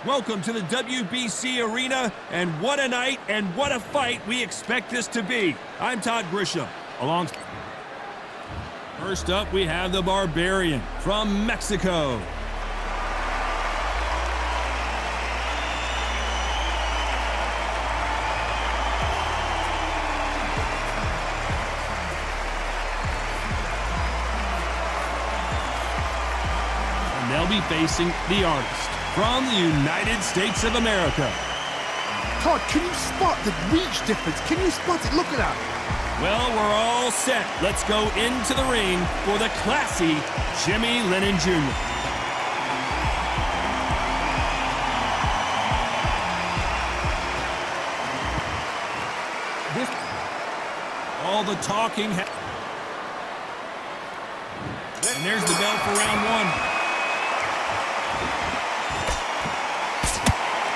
Welcome to the WBC arena, and what a night and what a fight we expect this to be. I'm Todd Grisham. First up, we have the Barbarian from Mexico. And they'll be facing the Artist from the United States of America. Todd, can you spot the reach difference? Can you spot it? Look at that. Well, we're all set. Let's go into the ring for the classy Jimmy Lennon Jr. All the talking. And there's the bell for round one.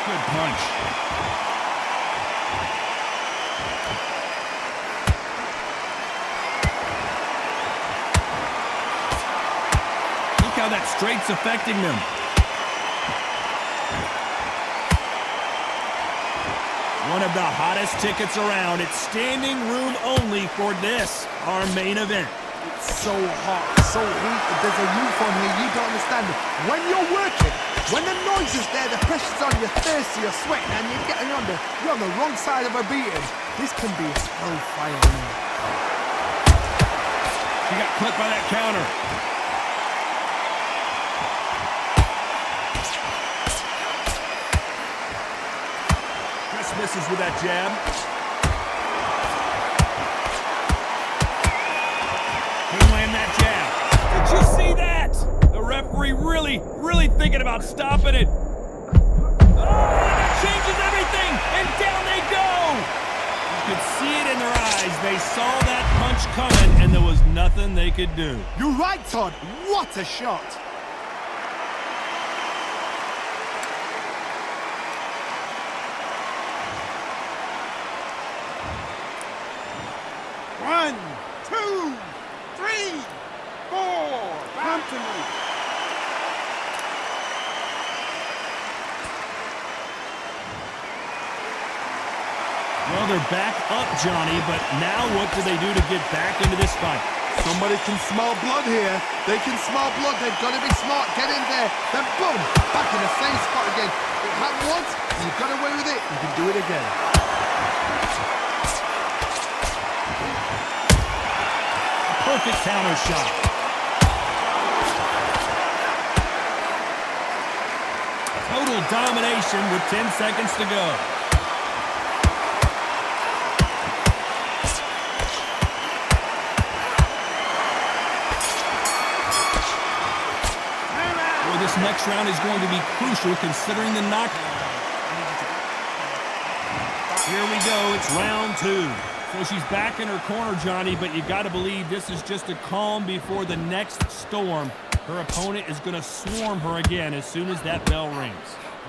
Good punch. How that straight's affecting them. One of the hottest tickets around. It's standing room only for this, our main event. It's so hot, so heated. There's a roof on here. You don't understand it. When you're working, when the noise is there, the pressure's on, you're thirsty, you're sweating, and you're on the wrong side of a beating. This can be hellfire. He got clipped by that counter. Misses with that jab. Couldn't land that jab. Did you see that? The referee really thinking about stopping it. Oh, and that changes everything. And down they go. You could see it in their eyes. They saw that punch coming, and there was nothing they could do. You're right, Todd. What a shot. One, two, three, four. Come to me. Well, they're back up, Johnny, but now what do they do to get back into this fight? Somebody can smell blood here. They can smell blood. They've got to be smart. Get in there. Then boom, back in the same spot again. It happened once, and you got away with it. You can do it again. Perfect counter shot. Total domination with 10 seconds to go. Well, this next round is going to be crucial considering the knock. Here we go. It's round two. So she's back in her corner, Johnny, but you got to believe this is just a calm before the next storm. Her opponent is going to swarm her again as soon as that bell rings.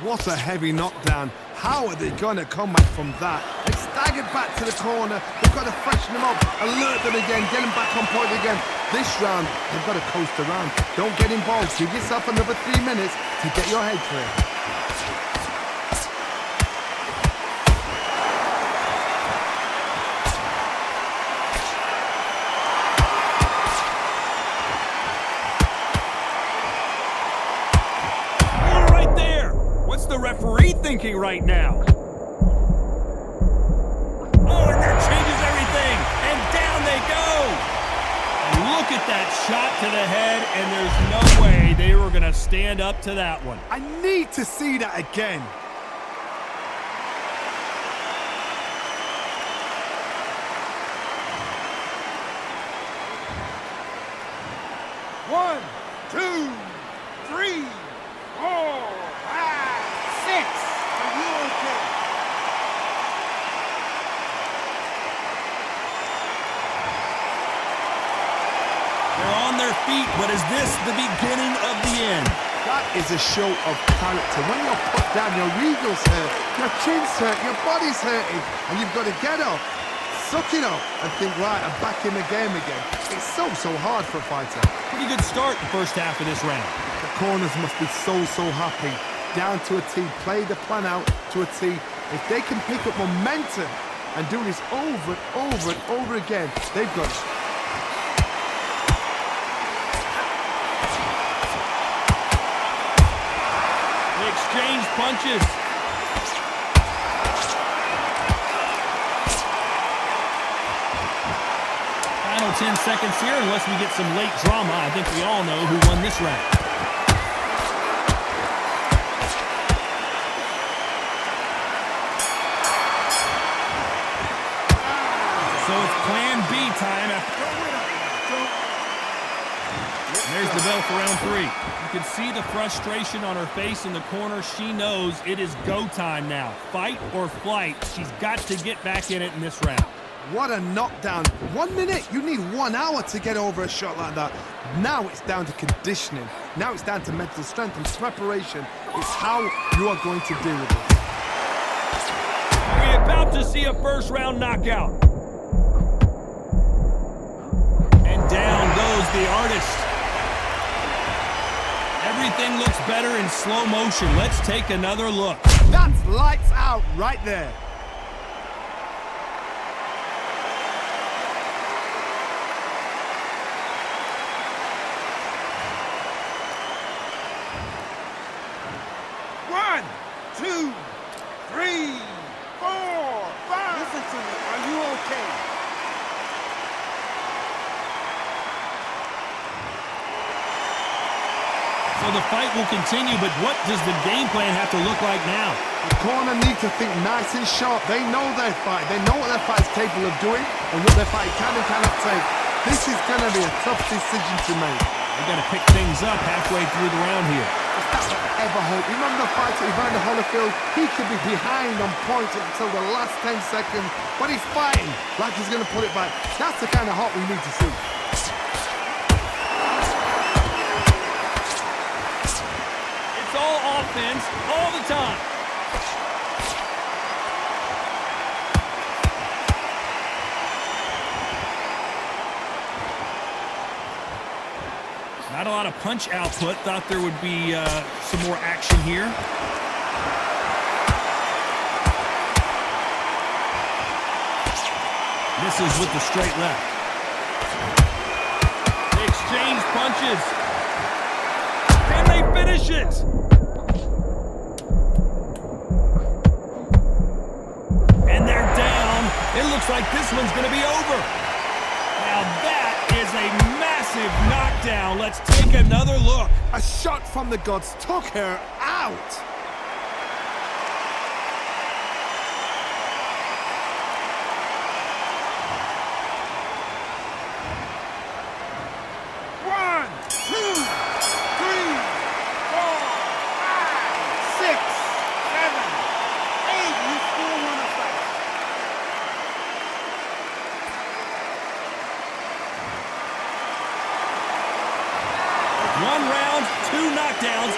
What a heavy knockdown. How are they going to come back from that? They staggered back to the corner. They've got to freshen them up, alert them again, get them back on point again. This round, they've got to coast around. Don't get involved. Give yourself another 3 minutes to get your head clear. The referee thinking right now. Oh, and that changes everything. And down they go. And look at that shot to the head, and there's no way they were going to stand up to that one. I need to see that again. One, two, three, four. They're on their feet, but is this the beginning of the end? That is a show of character. When you're put down, your eagle's hurt, your chin's hurt, your body's hurting, and you've got to get up, suck it up, and think, right, I'm back in the game again. It's so hard for a fighter. Pretty good start the first half of this round. The corners must be so happy. down to a T. Play the plan out to a T. If they can pick up momentum and do this over and over and over again, they've got it. They exchange punches. Final 10 seconds here, unless we get some late drama. I think we all know who won this round. So it's plan B time. And there's the bell for round 3. You can see the frustration on her face in the corner. She knows it is go time now. Fight or flight. She's got to get back in it in this round. What a knockdown. 1 minute, you need 1 hour to get over a shot like that. Now it's down to conditioning. Now it's down to mental strength and preparation. It's how you are going to deal with it. We're about to see a first round knockout. And down goes the artist. Everything looks better in slow motion. Let's take another look. That's lights out right there. One, two, three, four, five. Listen to me. Are you okay? So the fight will continue, but what does the game plan have to look like now? The corner need to think nice and sharp. They know their fight. They know what their fight is capable of doing and what their fight can and cannot take. This is going to be a tough decision to make. They've got to pick things up halfway through the round here. If that's what I ever hope. Remember the fight at Evander Holyfield? He could be behind on points until the last 10 seconds, but he's fighting like he's going to put it back. That's the kind of hope we need to see. It's all offense all the time. Not a lot of punch output. Thought there would be some more action here. Misses with the straight left. They exchange punches. Can they finish it? And they're down. It looks like this one's going to be over. Now that is a massive knockdown. Let's take another look. A shot from the gods took her out. One, two, three, four, five, six, seven, eight. You still want to fight? One round, 2 knockdowns.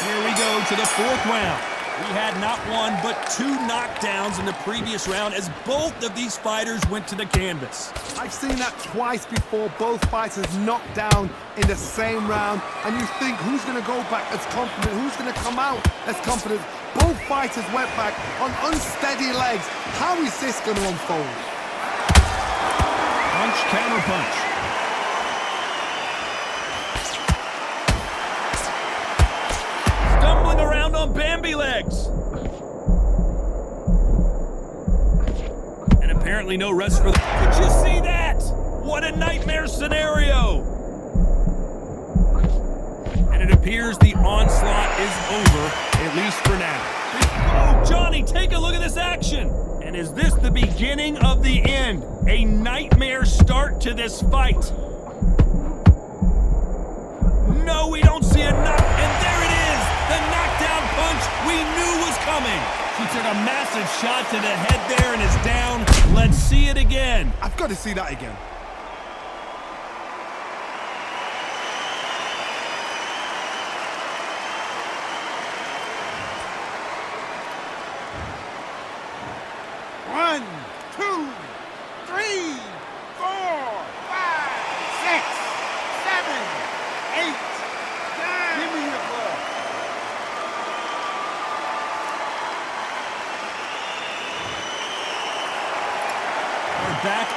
Here we go to the 4th round. We had not 1 but 2 knockdowns in the previous round as both of these fighters went to the canvas. I've seen that twice before, both fighters knocked down in the same round, and you think who's going to go back as confident, who's going to come out as confident. Both fighters went back on unsteady legs. How is this going to unfold? Punch, counter punch. Stumbling around on Bambi legs. And apparently no rest for the... Did you see that? What a nightmare scenario. And it appears the onslaught is over, at least for now. Oh, Johnny, take a look at this action. And is this the beginning of the end? A nightmare start to this fight. No, we don't see a knock, and there it is! The knockdown punch we knew was coming! She took a massive shot to the head there and is down. Let's see it again. I've got to see that again. One, two, three, four, five, six, seven, eight, nine. Give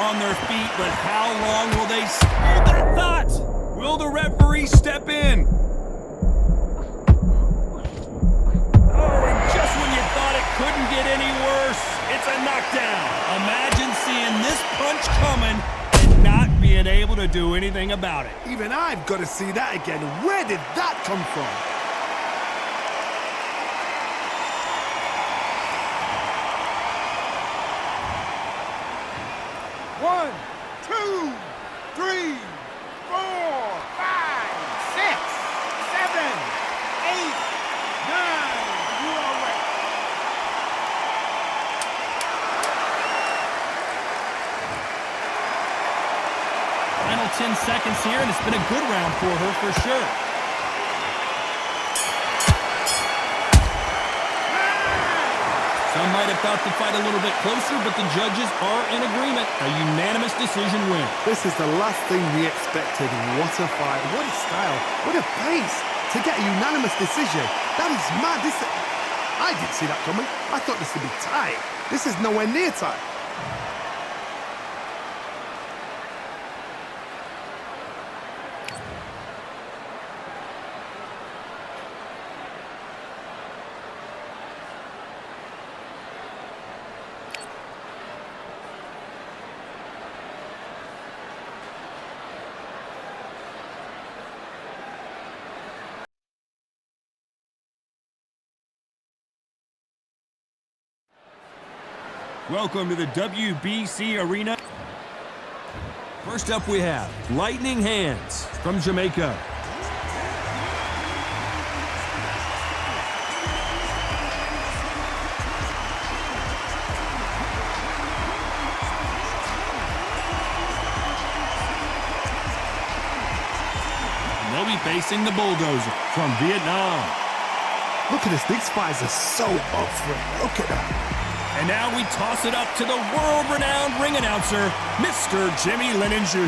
on their feet, but how long will they hold that thought? Will the referee step in? Oh, and just when you thought it couldn't get any worse, it's a knockdown. Imagine seeing this punch coming and not being able to do anything about it. Even I've got to see that again. Where did that come from? One, two, three, four, five, six, seven, eight, nine. You are right. Final 10 seconds here, and it's been a good round for her for sure. Some might have thought the fight a little bit closer, but the judges are in agreement. A unanimous decision win. This is the last thing we expected. What a fight. What a style. What a pace. To get a unanimous decision. That is mad. I didn't see that coming. I thought this would be tight. This is nowhere near tight. Welcome to the WBC Arena. First up we have Lightning Hands from Jamaica. And they'll be facing the Bulldozer from Vietnam. Look at this. These fighters are so up for it. Look at that. And now we toss it up to the world-renowned ring announcer, Mr. Jimmy Lennon Jr.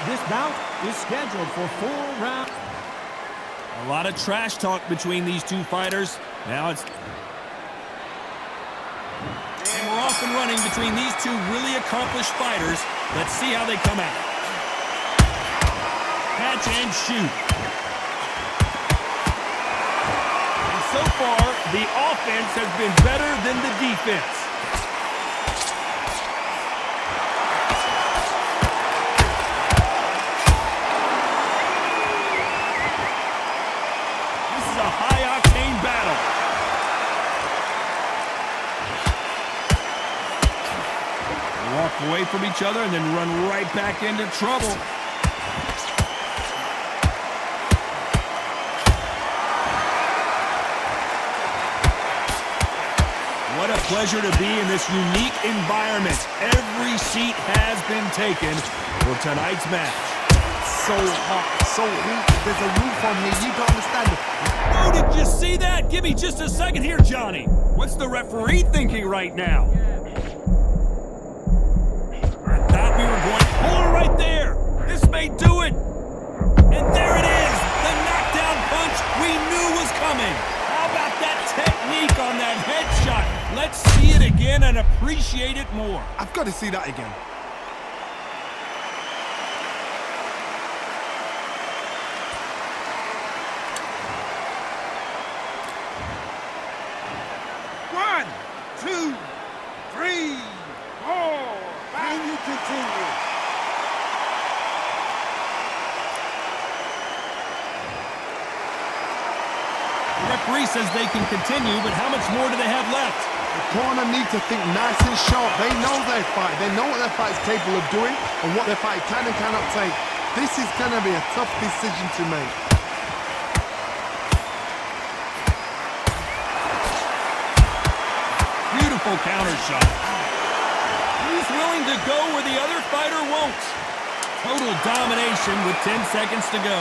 This bout is scheduled for 4 rounds. A lot of trash talk between these two fighters. Now it's... And we're off and running between these two really accomplished fighters. Let's see how they come out. Catch and shoot. And so far, the offense has been better than the defense. This is a high-octane battle. They walk away from each other and then run right back into trouble. What a pleasure to be in this unique environment. Every seat has been taken for tonight's match. So hot, so heat. There's a roof on here. You don't understand it. Oh, did you see that? Give me just a second here, Johnny. What's the referee thinking right now? I thought we were going to pull her right there. This may do it. And there it is. The knockdown punch we knew was coming. How about that technique on that headshot? Let's see it again and appreciate it more. I've got to see that again. One, two, three, four, five. Can you continue? The referee says they can continue, but how much more do they have left? The corner need to think nice and sharp. They know their fight. They know what their fight is capable of doing and what their fight can and cannot take. This is going to be a tough decision to make. Beautiful counter shot. He's willing to go where the other fighter won't. Total domination with 10 seconds to go.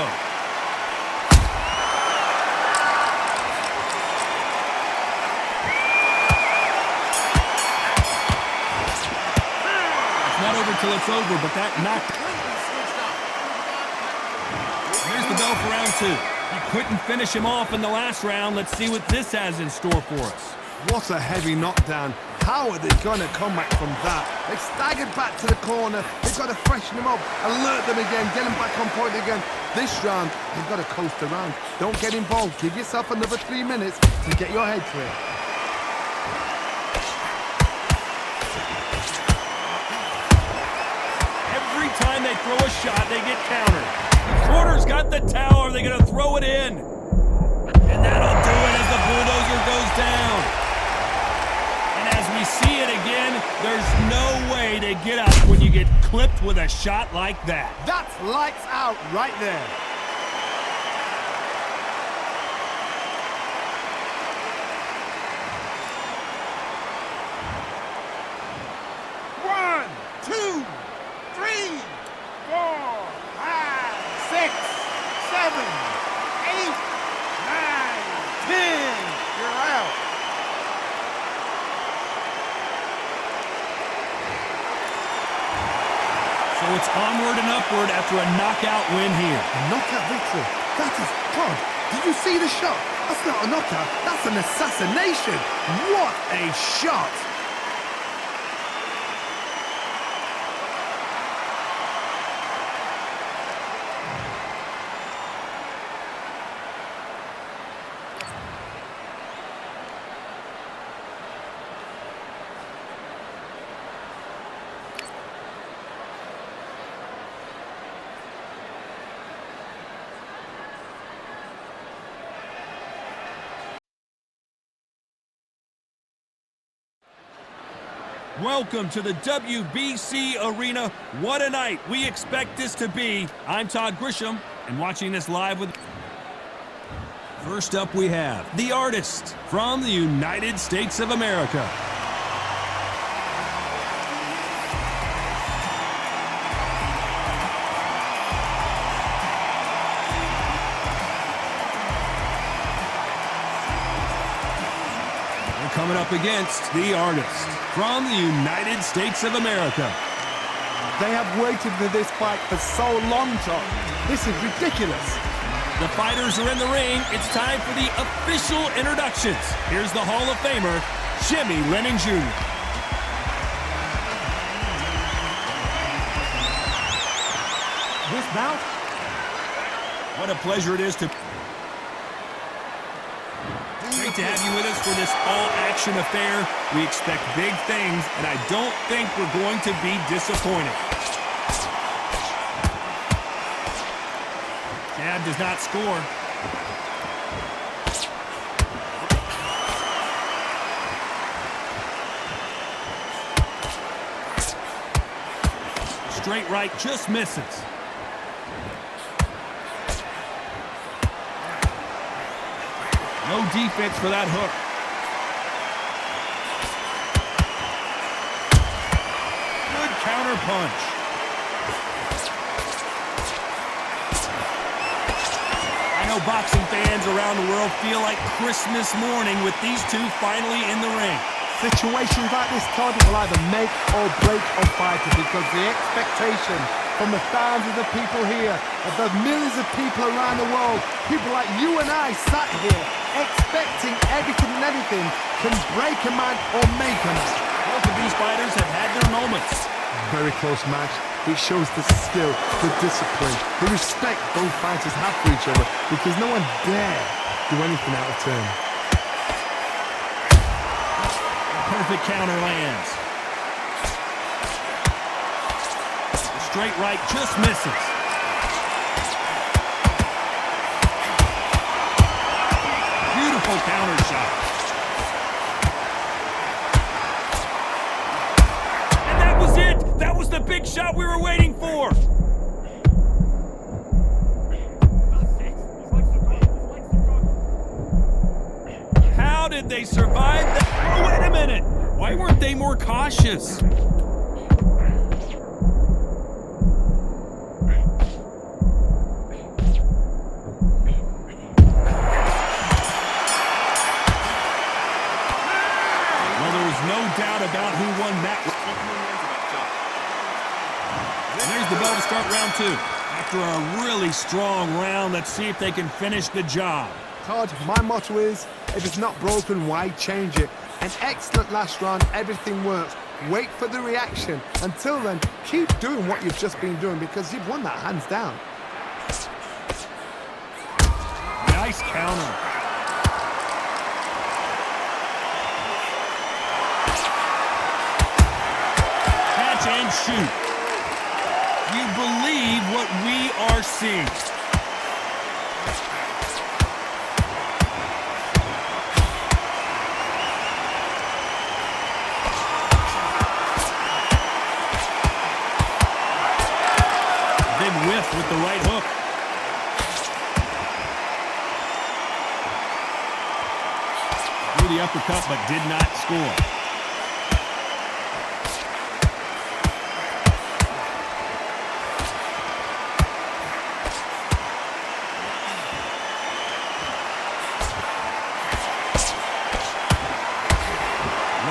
It's not over till it's over, but that knocked. Here's the bell for round 2. He couldn't finish him off in the last round. Let's see what this has in store for us. What a heavy knockdown. How are they going to come back from that? They staggered back to the corner. They've got to freshen them up, alert them again, get them back on point again. This round, they've got to coast around. Don't get involved. Give yourself another 3 minutes to get your head clear. Every time they throw a shot, they get countered. The corner's got the towel. Are they going to throw it in? And that'll do it as the bulldozer goes down. As we see it again, there's no way to get up when you get clipped with a shot like that. That's lights out right there. One, two, three, 4, 5, 6, 7, 8, 9, 10. You're out. So it's onward and upward after a knockout win here. A knockout victory. That is God. Did you see the shot? That's not a knockout. That's an assassination. What a shot. Welcome to the WBC Arena. What a night we expect this to be. I'm Todd Grisham, and watching this live with... First up we have the artist from the United States of America. Coming up against the artist from the United States of America. They have waited for this fight for so long, Tom. This is ridiculous. The fighters are in the ring. It's time for the official introductions. Here's the Hall of Famer, Jimmy Lennon Jr. This bout. What a pleasure it is to... Great to have you with us for this all-action affair. We expect big things, and I don't think we're going to be disappointed. Jab does not score. Straight right just misses. No defense for that hook. Good counter punch. I know boxing fans around the world feel like Christmas morning with these two finally in the ring. Situations like this, Todd, will either make or break a fighter because the expectation from the thousands of people here, of the millions of people around the world, people like you and I sat here expecting everything and anything can break a man or make a man. Both of these fighters have had their moments. Very close match. It shows the skill, the discipline, the respect both fighters have for each other because no one dare do anything out of turn. Perfect counter lands. The straight right just misses. Beautiful counter shot. And that was it! That was the big shot we were waiting for! How did they survive that? Oh, wait a minute! Why weren't they more cautious? About who won that. And there's the bell to start round two. After a really strong round, let's see if they can finish the job. Todd, my motto is, if it's not broken, why change it? An excellent last round, everything works. Wait for the reaction. Until then, keep doing what you've just been doing because you've won that hands down. Nice counter. Catch and shoot. You believe what we are seeing. Whiff with the right hook. Threw the uppercut but did not score.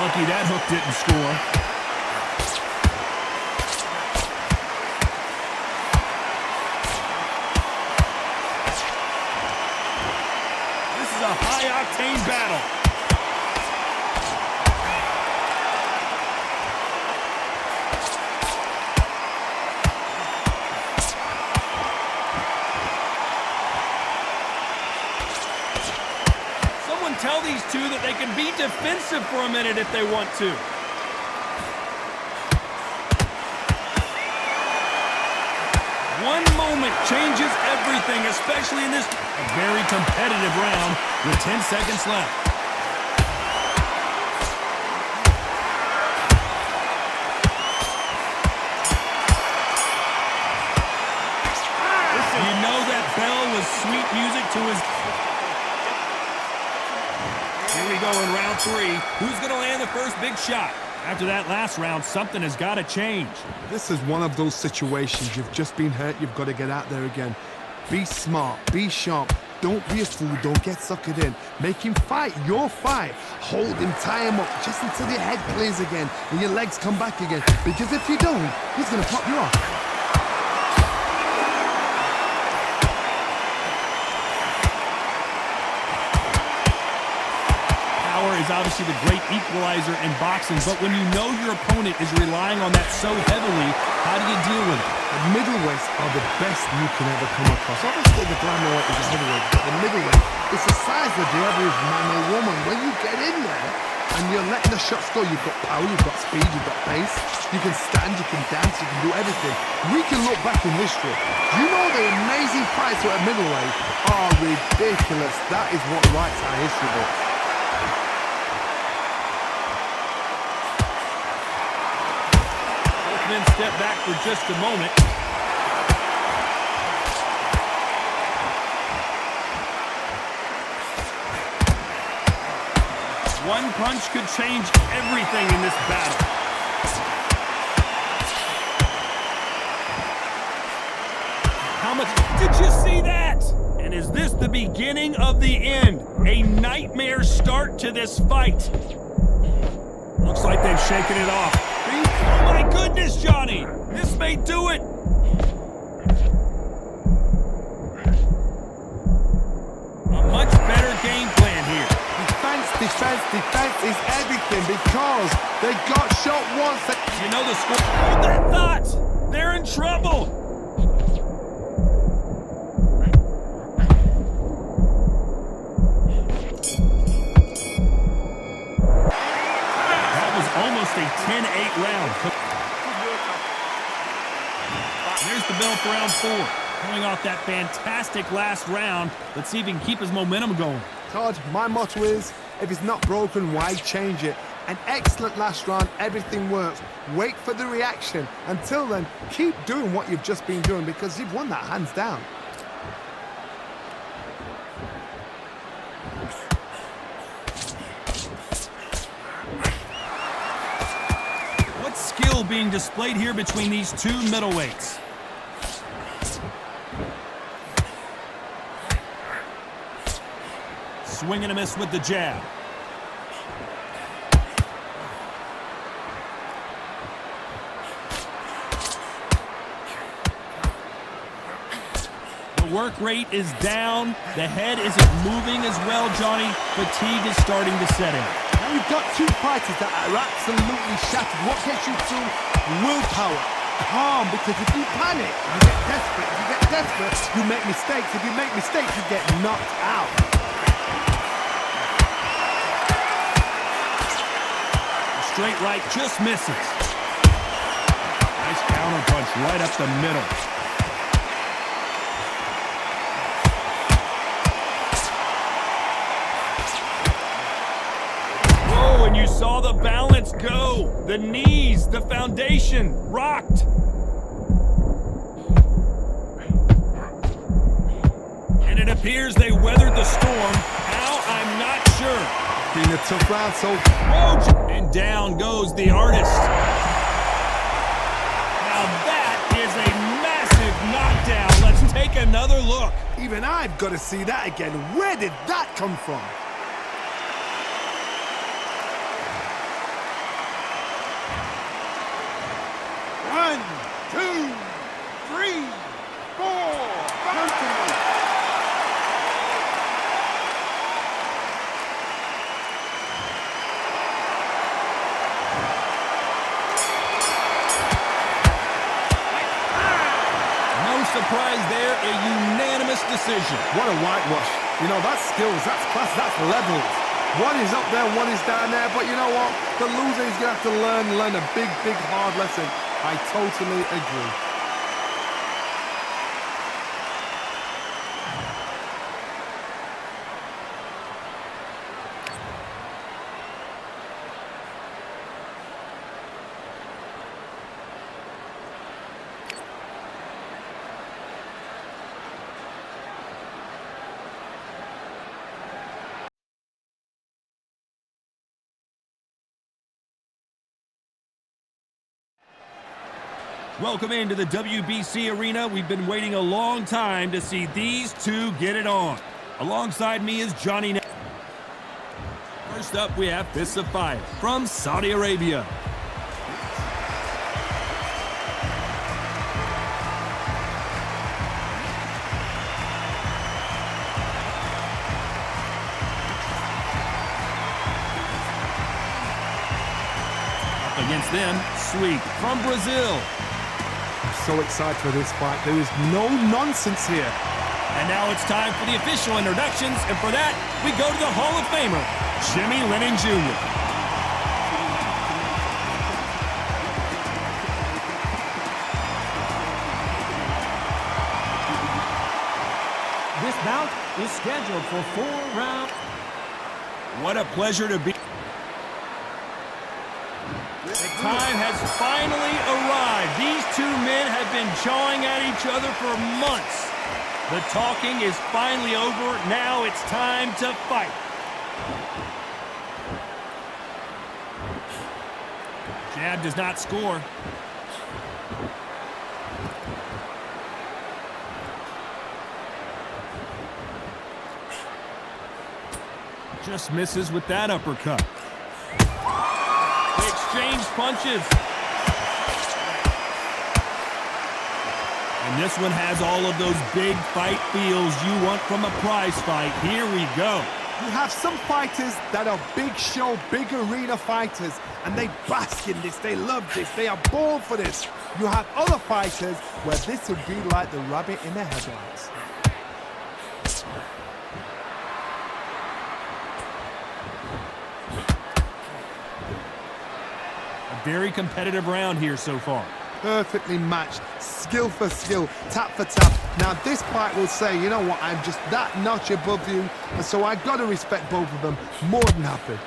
Lucky that hook didn't score. High-octane battle. Someone tell these two that they can be defensive for a minute if they want to. One moment changes everything, especially in this very competitive round with 10 seconds left. You know that bell was sweet music to his... Here we go in round 3. Who's going to land the first big shot? After that last round, something has got to change. This is one of those situations. You've just been hurt. You've got to get out there again. Be smart. Be sharp. Don't be a fool. Don't get suckered in. Make him fight your fight. Hold him, tie him up, just until your head clears again and your legs come back again. Because if you don't, he's going to pop you off. Is obviously the great equalizer in boxing, but when you know your opponent is relying on that so heavily, how do you deal with it? The middleweights are the best you can ever come across. Obviously, the flyweight is a heavyweight, but the middleweight, it's the size of the average man or woman. When you get in there and you're letting the shots go, you've got power, you've got speed, you've got pace, you can stand, you can dance, you can do everything. We can look back in history. You know the amazing fights at middleweight are ridiculous. That is what writes our history book. Men step back for just a moment. One punch could change everything in this battle. How much did you see that? And is this the beginning of the end? A nightmare start to this fight. Looks like they've shaken it off. Oh my goodness, Johnny! This may do it! A much better game plan here. Defense, defense, defense is everything because they got shot once. You know the score. Hold that thought! They're in trouble! Almost a 10-8 round. There's the bell for round 4. Coming off that fantastic last round, let's see if he can keep his momentum going. Todd, my motto is, if it's not broken, why change it? An excellent last round, everything works. Wait for the reaction. Until then, keep doing what you've just been doing because you've won that hands down. Skill being displayed here between these two middleweights. Swing and a miss with the jab. work rate is down. The head isn't moving as well, Johnny. Fatigue is starting to set in. Now you've got two fighters that are absolutely shattered. What gets you through? Willpower. Calm, because if you panic, you get desperate. If you get desperate, you make mistakes. If you make mistakes, you get knocked out. Straight right just misses. Nice counter punch right up the middle. Whoa, and you saw the balance go. The knees, the foundation, rocked. And it appears they weathered the storm. How? I'm not sure. Been a tough round, so... Whoa! And down goes the artist. Now that is a massive knockdown. Let's take another look. Even I've got to see that again. Where did that come from? One, two, three, four, five. Surprise there, a unanimous decision. What a whitewash. You know, that's skills, that's class, that's levels. One is up there, one is down there, but you know what? The loser is going to have to learn a big, big, hard lesson. I totally agree. Welcome into the WBC arena. We've been waiting a long time to see these two get it on. Alongside me is Johnny. First up, we have Fists of Fire from Saudi Arabia. Up against them, Sweet from Brazil. So excited for this fight. There is no nonsense here. And now it's time for the official introductions, and for that, we go to the Hall of Famer, Jimmy Lennon Jr. This bout is scheduled for 4 rounds. What a pleasure to be. The time has finally arrived. These two men have been jawing at each other for months. The talking is finally over. Now it's time to fight. Jab does not score. Just misses with that uppercut. They exchange punches. And this one has all of those big fight feels you want from a prize fight. Here we go. You have some fighters that are big show, big arena fighters, and they bask in this, they love this, they are born for this. You have other fighters where this would be like the rabbit in the headlights. Very competitive round here so far. Perfectly matched, skill for skill, tap for tap. Now this fight will say, you know what, I'm just that notch above you, and so I got to respect both of them more than happy.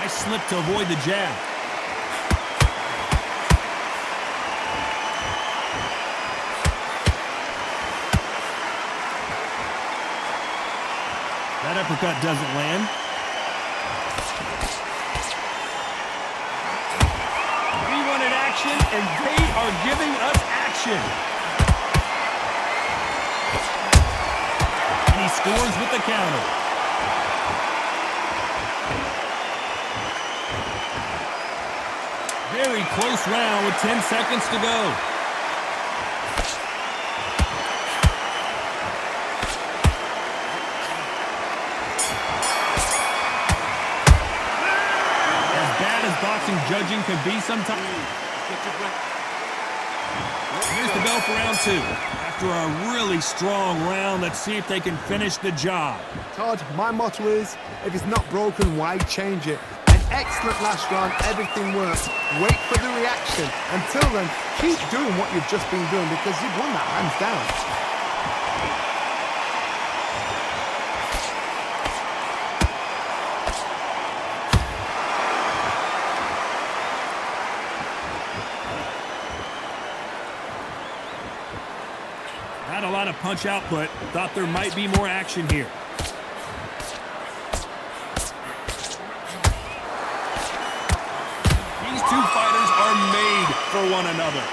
Nice slip to avoid the jab. That uppercut doesn't land. We wanted action, and they are giving us action. And he scores with the counter. Very close round with 10 seconds to go. As bad as boxing judging can be sometimes. Here's the bell for round 2. After a really strong round, let's see if they can finish the job. Todd, my motto is, if it's not broken, why change it? An excellent last round, everything works. Wait for the reaction. Until then, keep doing what you've just been doing because you've won that hands down. Not a lot of punch output. Thought there might be more action here. These two fighters are made for one another.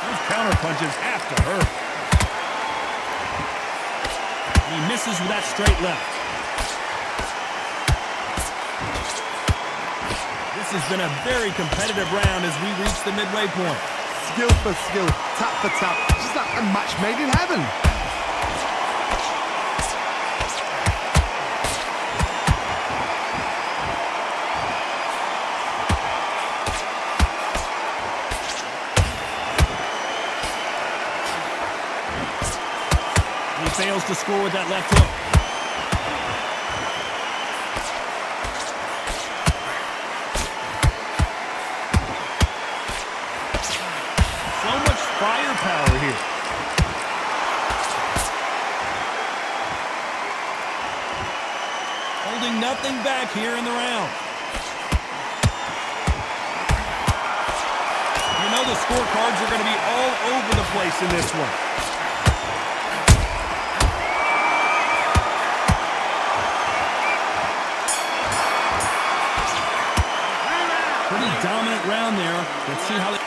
Those counter punches have to hurt. He misses with that straight left. This has been a very competitive round as we reach the midway point. Skill for skill, tap for tap, just like a match made in heaven. He fails to score with that left hook. Firepower here. Holding nothing back here in the round. You know the scorecards are going to be all over the place in this one. Pretty dominant round there. Let's see how they...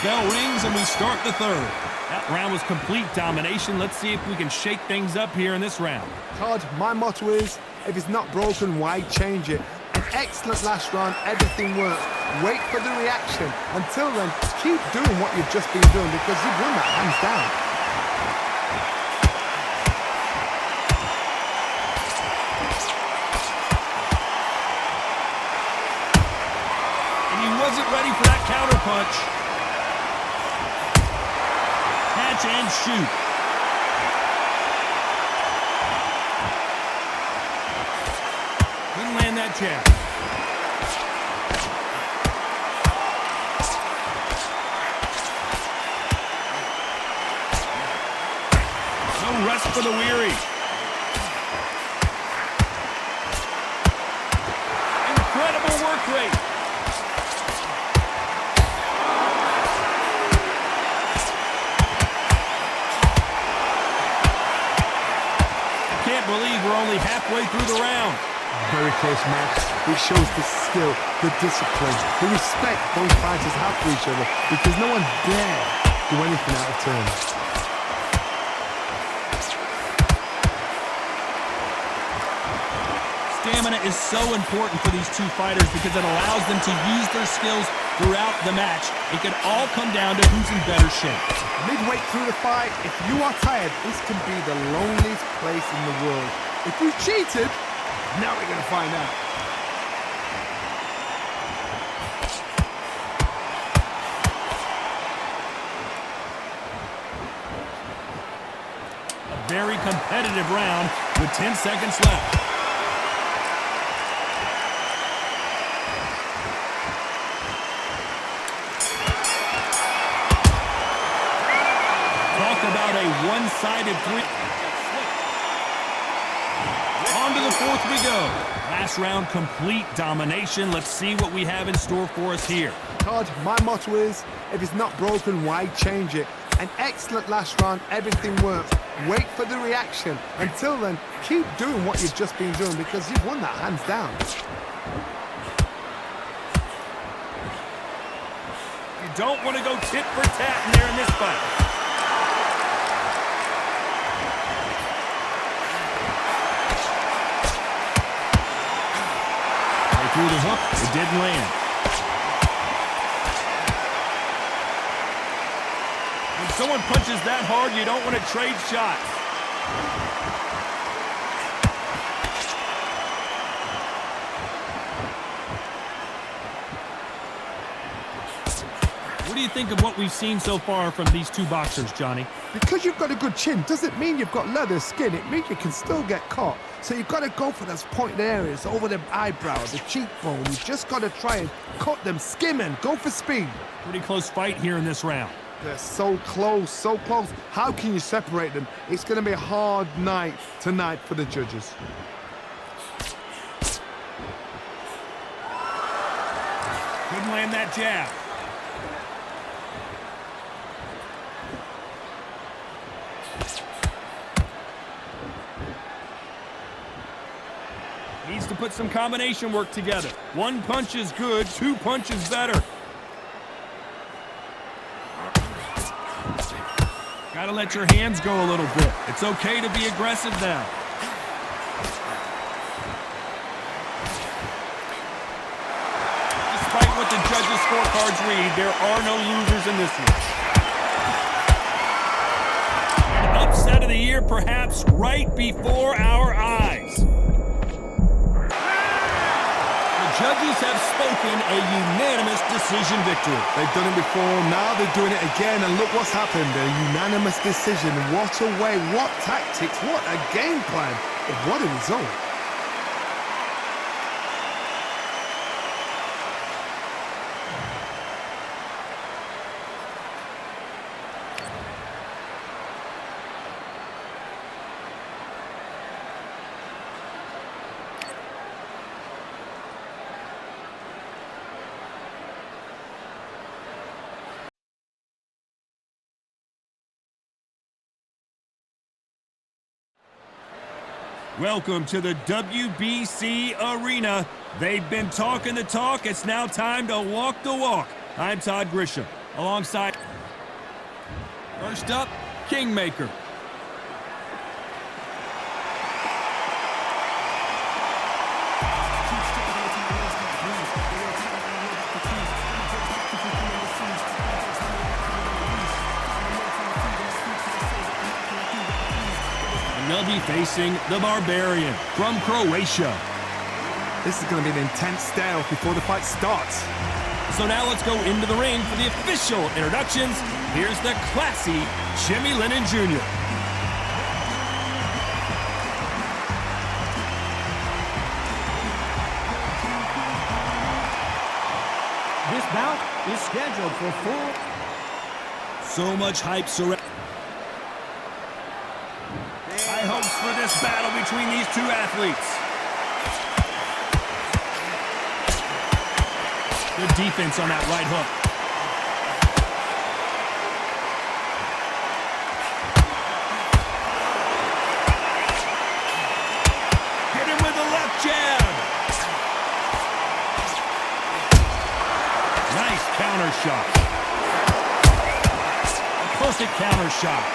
Bell rings and we start the third. That round was complete domination. Let's see if we can shake things up here in this round. Todd, my motto is, if it's not broken, why change it? An excellent last round, everything works. Wait for the reaction. Until then, keep doing what you've just been doing because you've won that hands down. And he wasn't ready for that counter punch. Catch and shoot. Didn't land that jab. No rest for the weary. Incredible work rate. Believe we're only halfway through the round. Very close match. It shows the skill, the discipline, the respect both fighters have for each other because no one dare do anything out of turn. Stamina is so important for these two fighters because it allows them to use their skills throughout the match. It can all come down to who's in better shape. Midway through the fight, if you are tired, this can be the loneliest place in the world. If you cheated, now we're going to find out. A very competitive round with 10 seconds left. About a one-sided three. On to the fourth we go. Last round, complete domination. Let's see what we have in store for us here. Todd, my motto is, if it's not broken, why change it? An excellent last round, everything works. Wait for the reaction. Until then, keep doing what you've just been doing because you've won that hands down. You don't want to go tit for tat in there in this fight. threw the hook. It didn't land. When someone punches that hard, you don't want to trade shots. What do you think of what we've seen so far from these two boxers, Johnny? Because you've got a good chin doesn't mean you've got leather skin. It means you can still get caught. So you've got to go for those pointed areas, over the eyebrow, the cheekbone. You've just got to try and cut them, skim and go for speed. Pretty close fight here in this round. They're so close, so close. How can you separate them? It's going to be a hard night tonight for the judges. Couldn't land that jab. Needs to put some combination work together. One punch is good, two punches better. Gotta let your hands go a little bit. It's okay to be aggressive now. Despite what the judges' scorecards read, there are no losers in this one. An upset of the year, perhaps right before our eyes. Judges have spoken a unanimous decision victory. They've done it before, now they're doing it again, and look what's happened. A unanimous decision. What a way, what tactics, what a game plan. What a result. Welcome to the WBC Arena. They've been talking the talk. It's now time to walk the walk. I'm Todd Grisham, alongside... First up, Kingmaker. They'll be facing the Barbarian from Croatia. This is going to be an intense stare before the fight starts. So now let's go into the ring for the official introductions. Here's the classy Jimmy Lennon Jr. This bout is scheduled for 4. So much hype surrounding. High hopes for this battle between these two athletes. Good defense on that right hook. Hit him with a left jab. Nice counter shot. A perfect counter shot.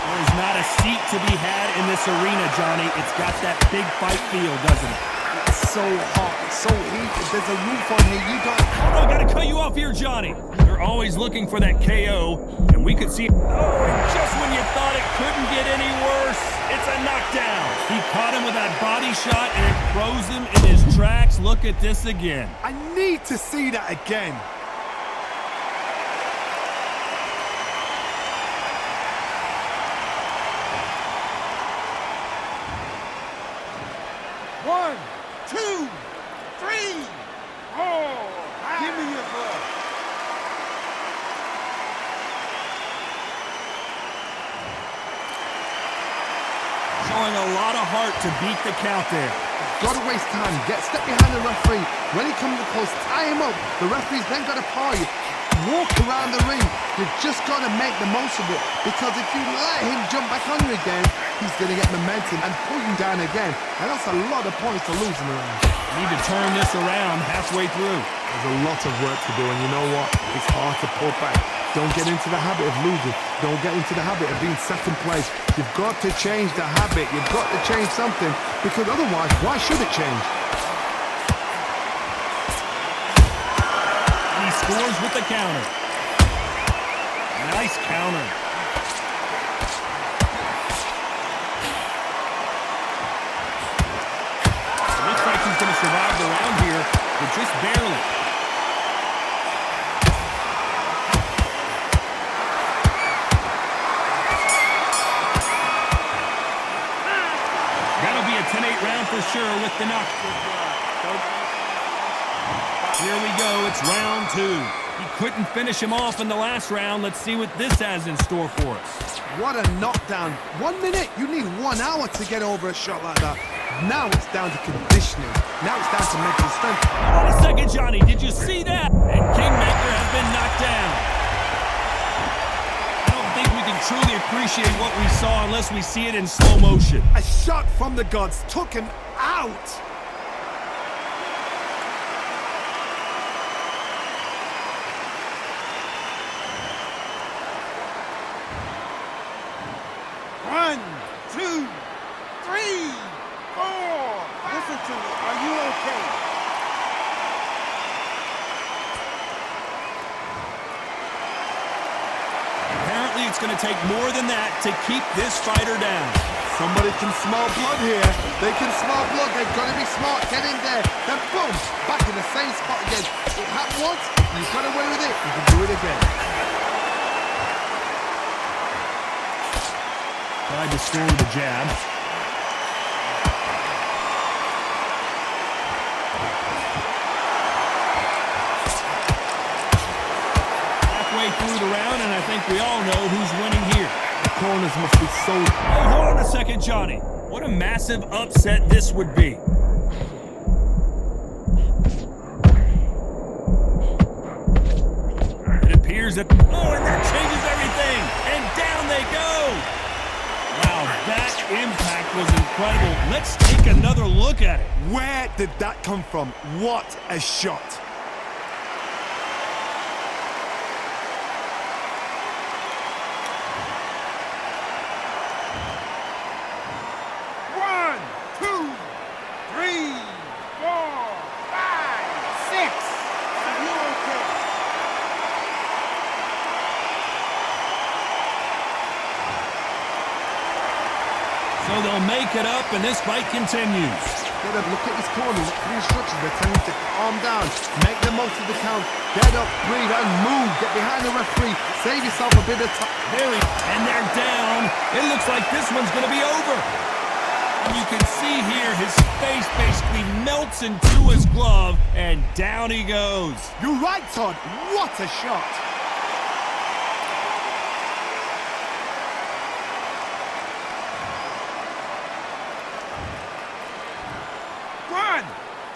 There's not a seat to be had in this arena, Johnny. It's got that big fight feel, doesn't it? It's so hot, so heated. There's a roof on here. You don't... Oh, no, gotta cut you off here, Johnny. You're always looking for that KO, and we could see... Oh, and just when you thought it couldn't get any worse, it's a knockdown. He caught him with that body shot, and it froze him in his tracks. Look at this again. I need to see that again. One, two, three, four. Give me your blood. Showing a lot of heart to beat the count there. Gotta waste time. Step behind the referee. When he comes close, tie him up. The referee's then gotta paw you. Walk around the ring. You've just gotta make the most of it. Because if you let him jump back on you again, he's gonna get momentum and pull you down again. And that's a lot of points to lose in the round. Need to turn this around halfway through. There's a lot of work to do, and you know what? It's hard to pull back. Don't get into the habit of losing. Don't get into the habit of being second place. You've got to change the habit. You've got to change something, because otherwise, why should it change? scores with the counter. Nice counter. It looks like he's going to survive the round here, but just barely. That'll be a 10-8 round for sure with the knock. Here we go, it's round 2. He couldn't finish him off in the last round. Let's see what this has in store for us. What a knockdown. 1 minute, you need 1 hour to get over a shot like that. Now it's down to conditioning. Now it's down to mental strength. Hold on a second, Johnny. Did you see that? And Kingmaker has been knocked down. I don't think we can truly appreciate what we saw unless we see it in slow motion. A shot from the gods took him out. One, two, three, four. Listen to me. Are you okay? Apparently, it's going to take more than that to keep this fighter down. Somebody can smell blood here. They can smell blood. They've got to be smart. Get in there. Then boom, back in the same spot again. It happened once. You got away with it. You can do it again. Tried to score with a jab. Halfway through the round, and I think we all know who's winning here. The corners must be so... Oh, hold on a second, Johnny. What a massive upset this would be. It appears that... Oh, and that changes everything! And down they go! Wow, that impact was incredible. Let's take another look at it. Where did that come from? What a shot. One, two, three, four, five, six. Are you okay? So they'll make it up, and this fight continues. Get up, look at his corner, look at the instructions. They're telling him to calm down, make the most of the count, get up, breathe, and move. Get behind the referee, save yourself a bit of time. And they're down. It looks like this one's going to be over. And you can see here his face basically melts into his glove, and down he goes. You're right, Todd. What a shot. One,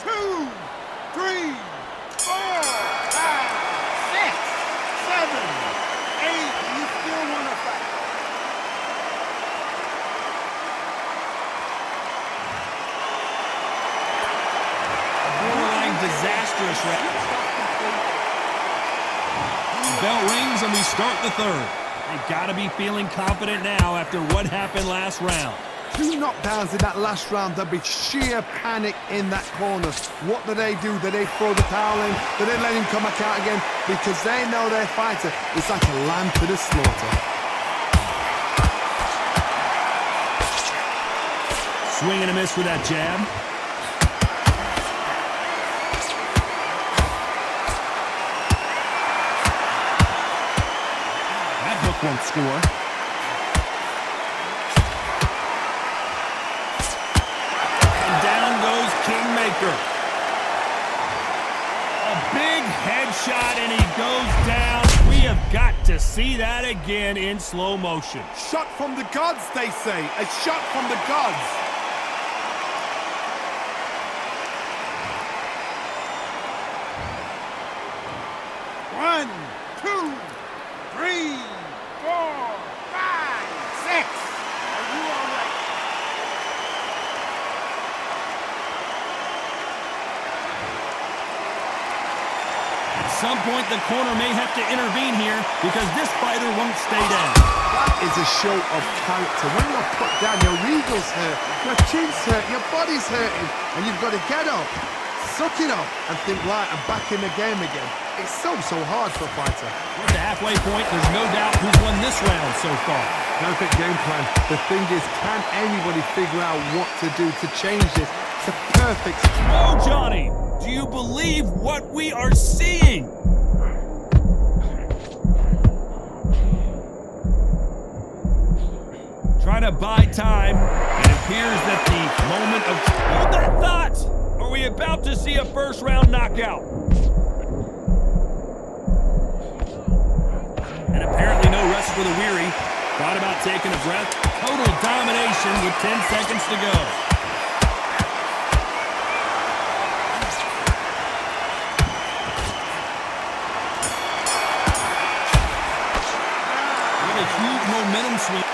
two, three, four, five, six, seven, eight. You still want to fight? Borderline disastrous round. Bell rings and we start the third. They gotta be feeling confident now after what happened last round. 2 knockdowns in that last round. There'll be sheer panic in that corner. What do? Do they throw the towel in? Do they let him come back out again? Because they know their fighter is like a lamb to the slaughter. Swing and a miss with that jab. That hook won't score. And down goes Kingmaker. A big headshot and he goes down. We have got to see that again in slow motion. Shot from the gods, they say. A shot from the gods. One, two, three, four, five, six. Are you all right? At some point, the corner may have to intervene here because this fighter won't stay down. That is a show of character. When you're put down, your eagle's hurt, your chin's hurt, your body's hurting, and you've got to get up, suck it up and think, right, I'm back in the game again. It's so hard for a fighter. At the halfway point, there's no doubt who's won this round so far. Perfect game plan. The thing is, can anybody figure out what to do to change this? It's a perfect... Oh, Johnny, do you believe what we are seeing? Trying to buy time. It appears that the moment of... Hold that thought! Are we about to see a first-round knockout? And apparently no rest for the weary. Thought about taking a breath. Total domination with 10 seconds to go. With a huge momentum swing.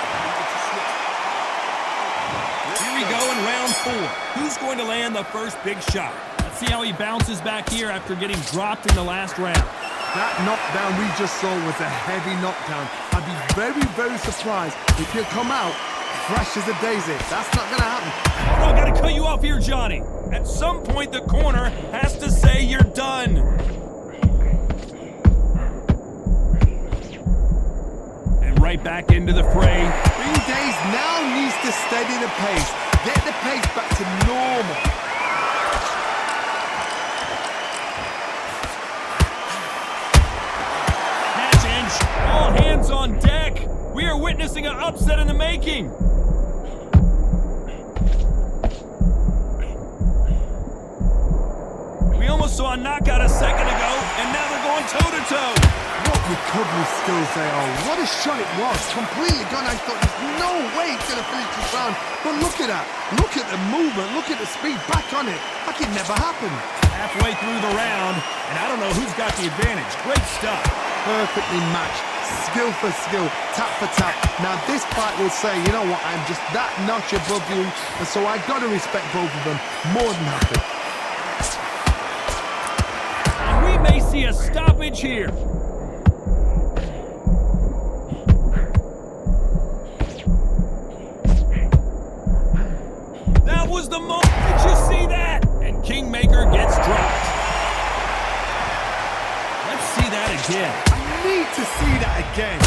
Here we go in round 4. Who's going to land the first big shot? Let's see how he bounces back here after getting dropped in the last round. That knockdown we just saw was a heavy knockdown. I'd be very, very surprised if he'll come out fresh as a daisy. That's not going to happen. Oh, no, I got to cut you off here, Johnny. At some point, the corner has to say you're done. And right back into the fray. Green Days now needs to steady the pace. Get the pace back to normal. All hands on deck. We are witnessing an upset in the making. We almost saw a knockout a second ago, and now they're going toe-to-toe. What recovery skills they are. What a shot it was. Completely gone. I thought there's no way it's going to finish this round. But look at that. Look at the movement. Look at the speed. Back on it. Like it never happened. Halfway through the round, and I don't know who's got the advantage. Great stuff. Perfectly matched. Skill for skill, tap for tap. Now this fight will say, you know what, I'm just that notch above you, and so I got to respect both of them more than happy. And we may see a stoppage here. That was the moment. Did you see that? And Kingmaker gets dropped. Let's see that again. Need to see that again.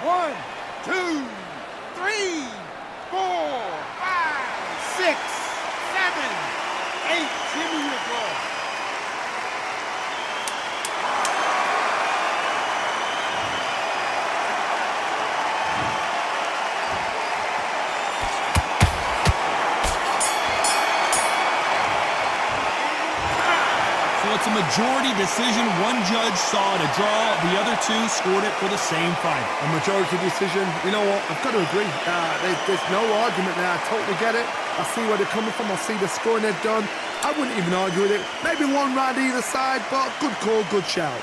One, 2, 3, 4, 5, 6, 7, 8. Give me your ball. It's a majority decision. One judge saw it a draw. The other two scored it for the same fight. A majority decision. You know what? I've got to agree. There's no argument there. I totally get it. I see where they're coming from. I see the scoring they've done. I wouldn't even argue with it. Maybe one round either side, but good call, good shout.